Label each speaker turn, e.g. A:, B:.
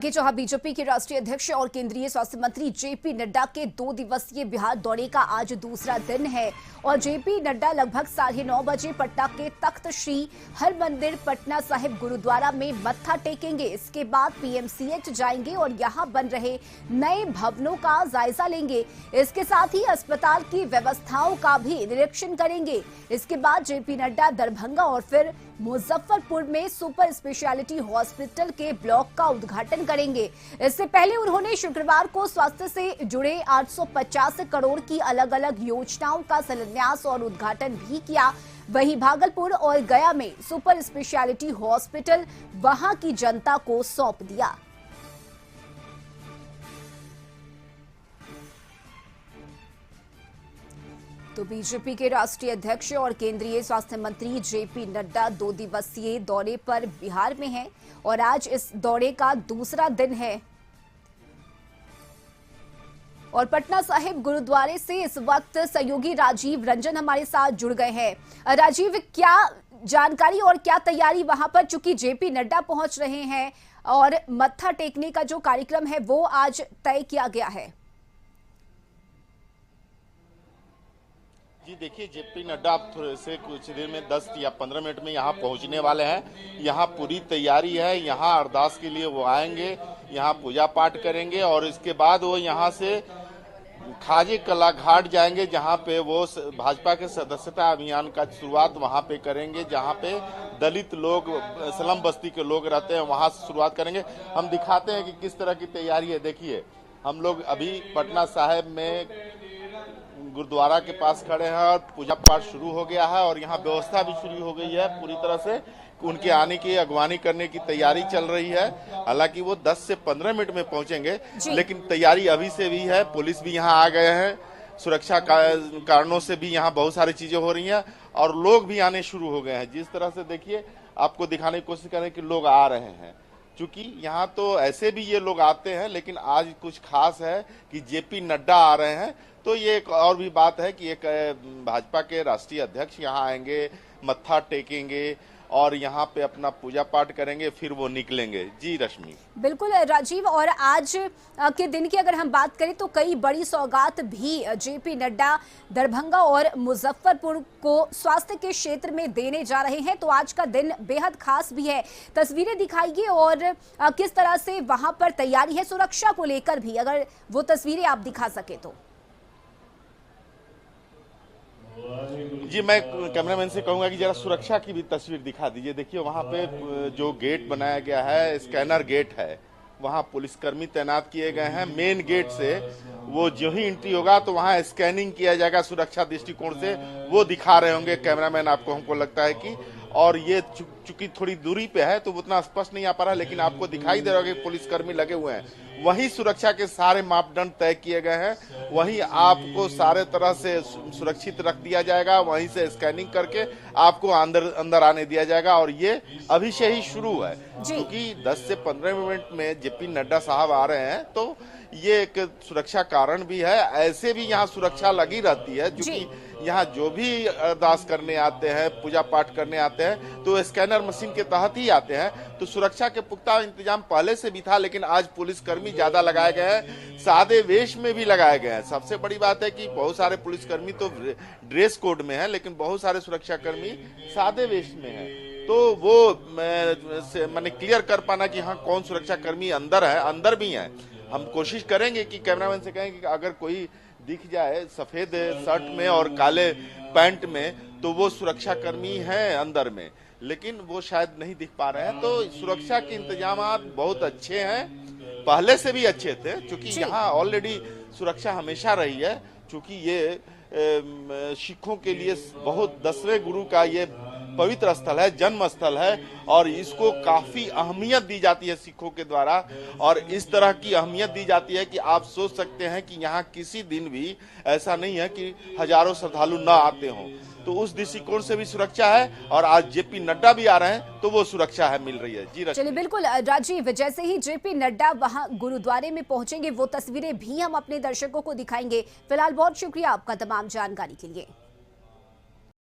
A: कि जहां बीजेपी के राष्ट्रीय अध्यक्ष और केंद्रीय स्वास्थ्य मंत्री जेपी नड्डा के 2 दिवसीय बिहार दौरे का आज दूसरा दिन है और जेपी नड्डा लगभग 9:30 बजे पटना के तख्त श्री हरमंदिर पटना साहिब गुरुद्वारा में मत्था टेकेंगे। इसके बाद पीएमसीएच जाएंगे और यहां बन रहे नए भवनों का जायजा लेंगे। इसके साथ ही अस्पताल की व्यवस्थाओं का भी निरीक्षण करेंगे। इसके बाद जेपी नड्डा दरभंगा और फिर मुजफ्फरपुर में सुपर स्पेशलिटी हॉस्पिटल के ब्लॉक का उद्घाटन करेंगे। इससे पहले उन्होंने शुक्रवार को स्वास्थ्य से जुड़े 850 करोड़ की अलग अलग योजनाओं का शिलान्यास और उद्घाटन भी किया। वहीं भागलपुर और गया में सुपर स्पेशलिटी हॉस्पिटल वहां की जनता को सौंप दिया। तो बीजेपी के राष्ट्रीय अध्यक्ष और केंद्रीय स्वास्थ्य मंत्री जेपी नड्डा 2 दिवसीय दौरे पर बिहार में हैं और आज इस दौरे का दूसरा दिन है और पटना साहिब गुरुद्वारे से इस वक्त सहयोगी राजीव रंजन हमारे साथ जुड़ गए हैं। राजीव, क्या जानकारी और क्या तैयारी वहां पर, चूंकि जेपी नड्डा पहुंच रहे हैं और मत्था टेकने का जो कार्यक्रम है वो आज तय किया गया है?
B: जी देखिए, जेपी नड्डा आप थोड़े से कुछ देर में 10 या 15 मिनट में यहाँ पहुँचने वाले हैं। यहाँ पूरी तैयारी है। यहाँ अरदास के लिए वो आएंगे, यहाँ पूजा पाठ करेंगे और इसके बाद वो यहाँ से खाजे कला घाट जाएंगे, जहाँ पे वो भाजपा के सदस्यता अभियान का शुरुआत वहाँ पे करेंगे, जहाँ पे दलित लोग, स्लम बस्ती के लोग रहते हैं, वहाँ से शुरुआत करेंगे। हम दिखाते हैं कि किस तरह की तैयारी है। देखिए, हम लोग अभी पटना साहिब में गुरुद्वारा के पास खड़े हैं और पूजा पाठ शुरू हो गया है और यहाँ व्यवस्था भी शुरू हो गई है। पूरी तरह से उनके आने की अगवानी करने की तैयारी चल रही है। हालांकि वो 10 से 15 मिनट में पहुंचेंगे, लेकिन तैयारी अभी से भी है। पुलिस भी यहाँ आ गए हैं। सुरक्षा कारणों से भी यहाँ बहुत सारी चीजें हो रही हैं और लोग भी आने शुरू हो गए हैं। जिस तरह से देखिए, आपको दिखाने की कोशिश करें कि लोग आ रहे हैं। चूंकि यहाँ तो ऐसे भी ये लोग आते हैं, लेकिन आज कुछ खास है कि जेपी नड्डा आ रहे हैं। तो ये एक और भी बात है कि एक भाजपा के राष्ट्रीय अध्यक्ष यहाँ आएंगे, मत्था टेकेंगे और यहाँ पे अपना पूजा पाठ करेंगे, फिर वो निकलेंगे। जी रश्मि। बिल्कुल
A: राजीव, और आज के दिन की अगर हम बात करें तो कई बड़ी सौगात भी जेपी नड्डा दरभंगा और मुजफ्फरपुर को स्वास्थ्य के क्षेत्र में देने जा रहे हैं। तो आज का दिन बेहद खास भी है। तस्वीरें दिखाइए और किस तरह से वहां पर तैयारी है सुरक्षा को लेकर भी, अगर वो तस्वीरें आप दिखा सके तो।
B: जी, मैं कैमरामैन से कहूंगा कि जरा सुरक्षा की भी तस्वीर दिखा दीजिए। देखिए, वहां पे जो गेट बनाया गया है, स्कैनर गेट है, वहां पुलिसकर्मी तैनात किए गए हैं। मेन गेट से वो जो ही एंट्री होगा तो वहां स्कैनिंग किया जाएगा सुरक्षा दृष्टिकोण से। वो दिखा रहे होंगे कैमरामैन आपको, हमको लगता है कि, और ये चूंकि थोड़ी दूरी पे है तो उतना स्पष्ट नहीं आ पा रहा, लेकिन आपको दिखाई दे रहा होगा कि पुलिसकर्मी लगे हुए हैं। वहीं सुरक्षा के सारे मापदंड तय किए गए हैं। वहीं आपको सारे तरह से सुरक्षित रख दिया जाएगा। वहीं से स्कैनिंग करके आपको अंदर आने दिया जाएगा और ये अभी से ही शुरू है, क्योंकि 10 से 15 मिनट में जेपी नड्डा साहब आ रहे हैं। तो ये एक सुरक्षा कारण भी है। ऐसे भी यहाँ सुरक्षा लगी रहती है, क्योंकि यहाँ जो भी अरदास करने आते हैं, पूजा पाठ करने आते हैं, तो स्कैनर मशीन के तहत ही आते हैं। तो सुरक्षा के पुख्ता इंतजाम पहले से भी था, लेकिन आज पुलिसकर्मी ज्यादा लगाए गए हैं, सादे वेश में भी लगाए गए हैं। सबसे बड़ी बात है कि बहुत सारे पुलिसकर्मी तो ड्रेस कोड में है, लेकिन बहुत सारे सुरक्षाकर्मी सादे वेश में है। तो वो मैंने क्लियर कर पाना कि हाँ, कौन सुरक्षाकर्मी अंदर है, अंदर भी है। हम कोशिश करेंगे कि कैमरामैन से कहेंगे कि अगर कोई दिख जाए सफेद शर्ट में और काले पैंट में, तो वो सुरक्षाकर्मी हैं अंदर में, लेकिन वो शायद नहीं दिख पा रहे हैं। तो सुरक्षा के इंतजाम बहुत अच्छे हैं, पहले से भी अच्छे थे, क्योंकि यहाँ ऑलरेडी सुरक्षा हमेशा रही है। क्योंकि ये सिखों के लिए बहुत 10वें गुरु का ये पवित्र स्थल है, जन्म स्थल है और इसको काफी अहमियत दी जाती है सिखों के द्वारा। और इस तरह की अहमियत दी जाती है कि आप सोच सकते हैं कि यहाँ किसी दिन भी ऐसा नहीं है कि हजारों श्रद्धालु न आते हों। तो उस दृष्टिकोण से भी सुरक्षा है और आज जेपी नड्डा भी आ रहे हैं तो वो सुरक्षा है, मिल रही है। जी
A: चलिए, बिल्कुल राजीव, जैसे ही जेपी नड्डा वहां गुरुद्वारे में पहुंचेंगे वो तस्वीरें भी हम अपने दर्शकों को दिखाएंगे। फिलहाल बहुत शुक्रिया आपका तमाम जानकारी के लिए।